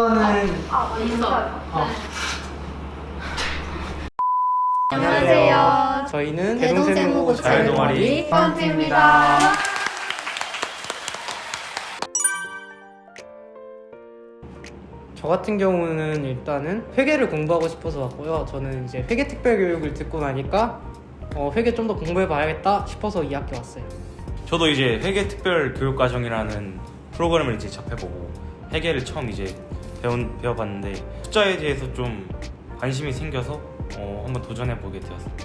일단은 있어. 안녕하세요. 저희는 대동생 후보 자유동아리 펀트입니다. 저 같은 경우는 일단은 회계를 공부하고 싶어서 왔고요. 저는 이제 회계 특별 교육을 듣고 나니까 회계 좀 더 공부해 봐야겠다 싶어서 이 학교 왔어요. 저도 이제 회계 특별 교육 과정이라는 프로그램을 이제 접해보고 회계를 처음 이제 배워봤는데 숫자에 대해서 좀 관심이 생겨서 한번 도전해보게 되었습니다.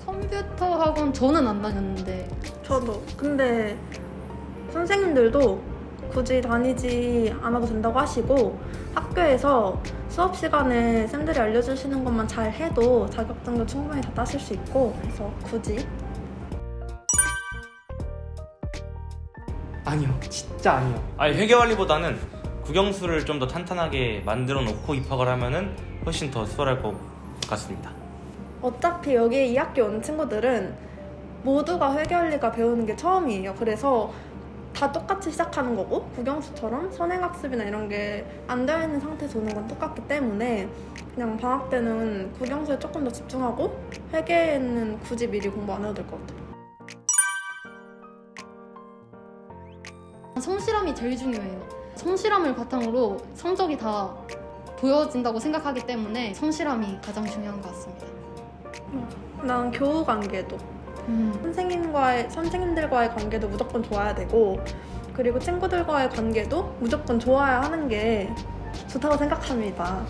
컴퓨터 학원 저는 안 다녔는데 저도. 근데 선생님들도 굳이 다니지 않아도 된다고 하시고 학교에서 수업 시간에 쌤들이 알려주시는 것만 잘 해도 자격증도 충분히 다 따실 수 있고 그래서 굳이 아니요, 진짜 아니요. 아니 회계관리보다는 국영수를 좀 더 탄탄하게 만들어 놓고 입학을 하면은 훨씬 더 수월할 것 같습니다. 어차피 여기 이 학교 온 친구들은 모두가 회계원리가 배우는 게 처음이에요. 그래서 다 똑같이 시작하는 거고 국영수처럼 선행학습이나 이런 게 안 되어 있는 상태에서 오는 건 똑같기 때문에 그냥 방학 때는 국영수에 조금 더 집중하고 회계에는 굳이 미리 공부 안 해도 될 것 같아요. 성실함이 제일 중요해요. 성실함을 바탕으로 성적이 다 보여진다고 생각하기 때문에 성실함이 가장 중요한 것 같습니다. 난 교우 관계도 선생님들과의 관계도 무조건 좋아야 되고 그리고 친구들과의 관계도 무조건 좋아야 하는 게 좋다고 생각합니다.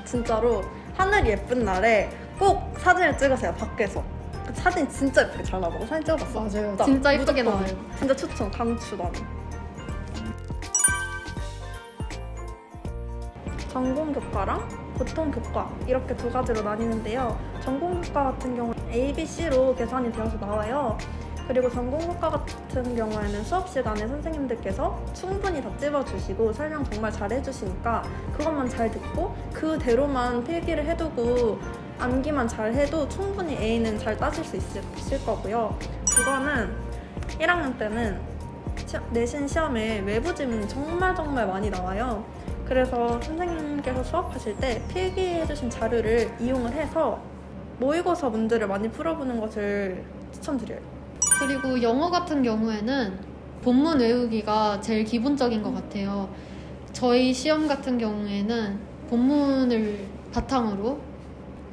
진짜로 하늘이 예쁜 날에 꼭 사진을 찍으세요. 밖에서. 그 사진 진짜 예쁘게 잘 나오고 사진 찍어봤어. 맞아요. 진짜 예쁘게 무조건. 나와요. 진짜 추천, 강추 나는. 전공 교과랑 보통 교과 이렇게 두 가지로 나뉘는데요. 전공 교과 같은 경우는 A, B, C로 계산이 되어서 나와요. 그리고 전공 교과 같은 경우에는 수업 시간에 선생님들께서 충분히 다 찝어주시고 설명 정말 잘 해주시니까 그것만 잘 듣고 그대로만 필기를 해두고 암기만 잘 해도 충분히 A는 잘 따질 수 있을 거고요. 그거는 1학년 때는 내신 시험에 외부 지문이 정말 많이 나와요. 그래서 선생님께서 수업하실 때 필기해주신 자료를 이용을 해서 모의고사 문제를 많이 풀어보는 것을 추천드려요. 그리고 영어 같은 경우에는 본문 외우기가 제일 기본적인 것 같아요. 저희 시험 같은 경우에는 본문을 바탕으로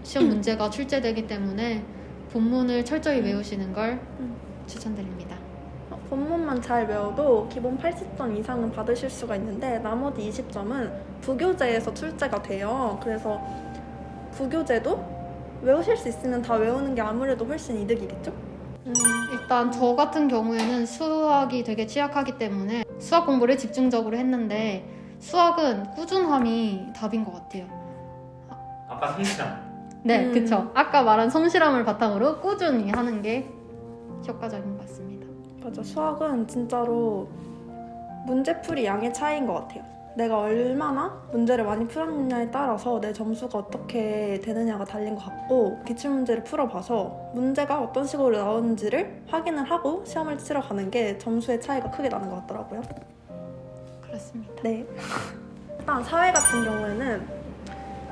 시험 문제가 출제되기 때문에 본문을 철저히 외우시는 걸 추천드립니다. 본문만 잘 외워도 기본 80점 이상은 받으실 수가 있는데 나머지 20점은 부교재에서 출제가 돼요. 그래서 부교재도 외우실 수 있으면 다 외우는 게 아무래도 훨씬 이득이겠죠? 일단 저 같은 경우에는 수학이 되게 취약하기 때문에 수학 공부를 집중적으로 했는데 수학은 꾸준함이 답인 것 같아요. 아까 성실함. 네, 그쵸. 아까 말한 성실함을 바탕으로 꾸준히 하는 게 효과적인 것 같습니다. 맞아. 수학은 진짜로 문제풀이 양의 차이인 것 같아요. 내가 얼마나 문제를 많이 풀었느냐에 따라서 내 점수가 어떻게 되느냐가 달린 것 같고 기출문제를 풀어봐서 문제가 어떤 식으로 나오는지를 확인을 하고 시험을 치러 가는 게 점수의 차이가 크게 나는 것 같더라고요. 그렇습니다. 네. 일단 사회 같은 경우에는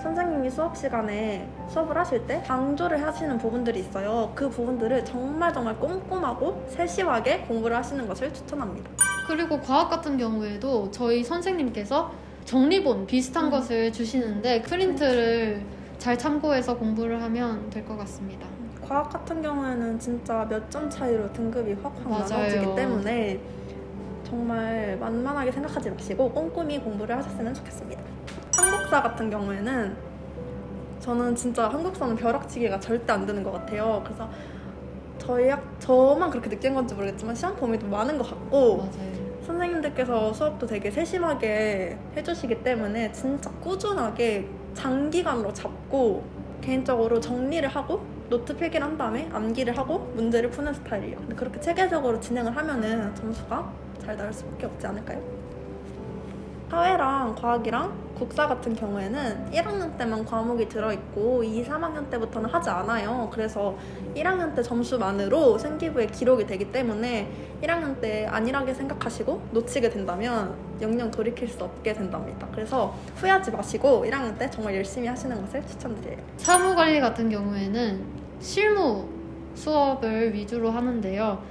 선생님이 수업 시간에 수업을 하실 때 강조를 하시는 부분들이 있어요. 그 부분들을 정말 꼼꼼하고 세심하게 공부를 하시는 것을 추천합니다. 그리고 과학 같은 경우에도 저희 선생님께서 정리본 비슷한 것을 주시는데 프린트를 잘 참고해서 공부를 하면 될 것 같습니다. 과학 같은 경우에는 진짜 몇 점 차이로 등급이 확 맞아요. 나눠지기 때문에 정말 만만하게 생각하지 마시고 꼼꼼히 공부를 하셨으면 좋겠습니다. 한국사 같은 경우에는 저는 진짜 한국사는 벼락치기가 절대 안 되는 것 같아요. 그래서 저만 그렇게 느낀 건지 모르겠지만 시험 범위도 많은 것 같고 맞아요. 선생님들께서 수업도 되게 세심하게 해주시기 때문에 진짜 꾸준하게 장기간으로 잡고 개인적으로 정리를 하고 노트 필기를 한 다음에 암기를 하고 문제를 푸는 스타일이에요. 근데 그렇게 체계적으로 진행을 하면은 점수가 잘 나올 수밖에 없지 않을까요? 사회랑 과학이랑 국사 같은 경우에는 1학년 때만 과목이 들어있고 2, 3학년 때부터는 하지 않아요. 그래서 1학년 때 점수만으로 생기부에 기록이 되기 때문에 1학년 때 안일하게 생각하시고 놓치게 된다면 영영 돌이킬 수 없게 된답니다. 그래서 후회하지 마시고 1학년 때 정말 열심히 하시는 것을 추천드려요. 사무관리 같은 경우에는 실무 수업을 위주로 하는데요.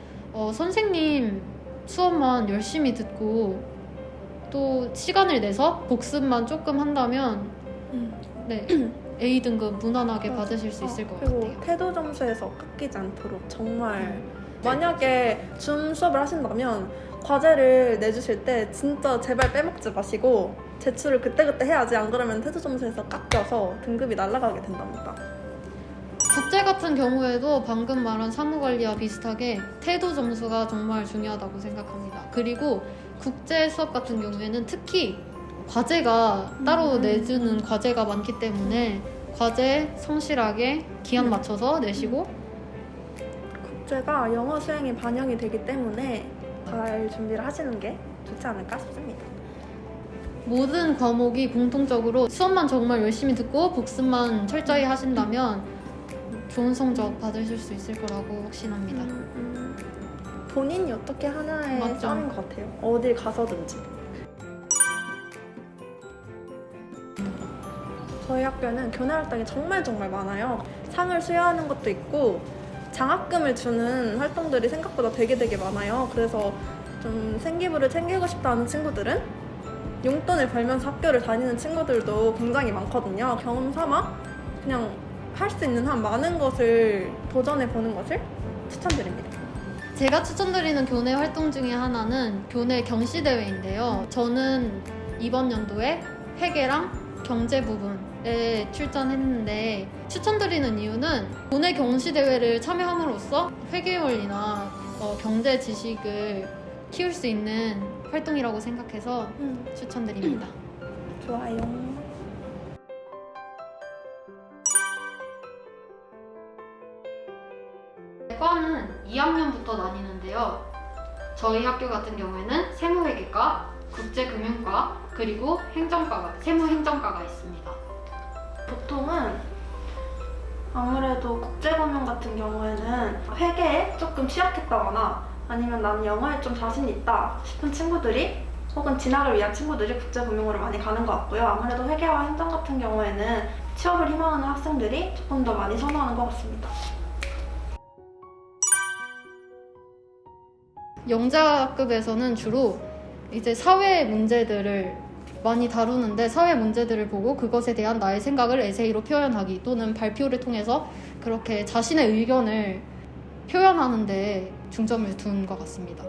선생님 수업만 열심히 듣고 또 시간을 내서 복습만 조금 한다면 네, A 등급 무난하게 받으실 수 있을 것 그리고 같아요. 태도 점수에서 깎이지 않도록 정말 만약에 줌 수업을 하신다면 과제를 내주실 때 진짜 제발 빼먹지 마시고 제출을 그때그때 해야지. 안 그러면 태도 점수에서 깎여서 등급이 날아가게 된답니다. 국제 같은 경우에도 방금 말한 사무관리와 비슷하게 태도 점수가 정말 중요하다고 생각합니다. 그리고 국제 수업 같은 경우에는 특히 과제가 따로 내주는 과제가 많기 때문에 과제 성실하게 기한 맞춰서 내시고 국제가 영어 수행에 반영이 되기 때문에 잘 준비를 하시는 게 좋지 않을까 싶습니다. 모든 과목이 공통적으로 수업만 정말 열심히 듣고 복습만 철저히 하신다면 좋은 성적 받으실 수 있을 거라고 확신합니다. 본인이 어떻게 하나의 맞죠. 짬인 것 같아요. 어딜 가서든지. 저희 학교는 교내 활동이 정말 많아요. 상을 수여하는 것도 있고 장학금을 주는 활동들이 생각보다 되게 많아요. 그래서 좀 생기부를 챙기고 싶다는 친구들은 용돈을 벌면서 학교를 다니는 친구들도 굉장히 많거든요. 경험 삼아 그냥 할 수 있는 한 많은 것을 도전해보는 것을 추천드립니다. 제가 추천드리는 교내 활동 중에 하나는 교내 경시대회인데요. 저는 이번 연도에 회계랑 경제 부분에 출전했는데 추천드리는 이유는 교내 경시대회를 참여함으로써 회계 원리나 경제 지식을 키울 수 있는 활동이라고 생각해서 추천드립니다. 좋아요. 과는 2학년부터 나뉘는데요. 저희 학교 같은 경우에는 세무회계과, 국제금융과, 그리고 세무행정과가 있습니다. 보통은 아무래도 국제금융 같은 경우에는 회계에 조금 취약했다거나 아니면 나는 영어에 좀 자신 있다 싶은 친구들이 혹은 진학을 위한 친구들이 국제금융으로 많이 가는 것 같고요. 아무래도 회계와 행정 같은 경우에는 취업을 희망하는 학생들이 조금 더 많이 선호하는 것 같습니다. 영자급에서는 주로 이제 사회 문제들을 많이 다루는데 사회 문제들을 보고 그것에 대한 나의 생각을 에세이로 표현하기 또는 발표를 통해서 그렇게 자신의 의견을 표현하는 데 중점을 둔 것 같습니다.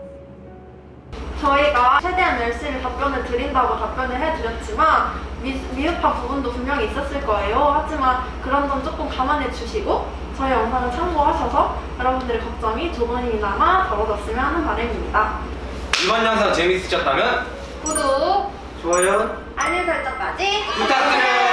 저희가 최대한 열심히 답변을 드린다고 답변을 해드렸지만 미흡한 부분도 분명히 있었을 거예요. 하지만 그런 점 조금 감안해 주시고 저희 영상을 참고하셔서 여러분들의 걱정이 조금이나마 덜어졌으면 하는 바람입니다. 이번 영상 재밌으셨다면 구독! 좋아요 알림 설정까지 부탁드려요.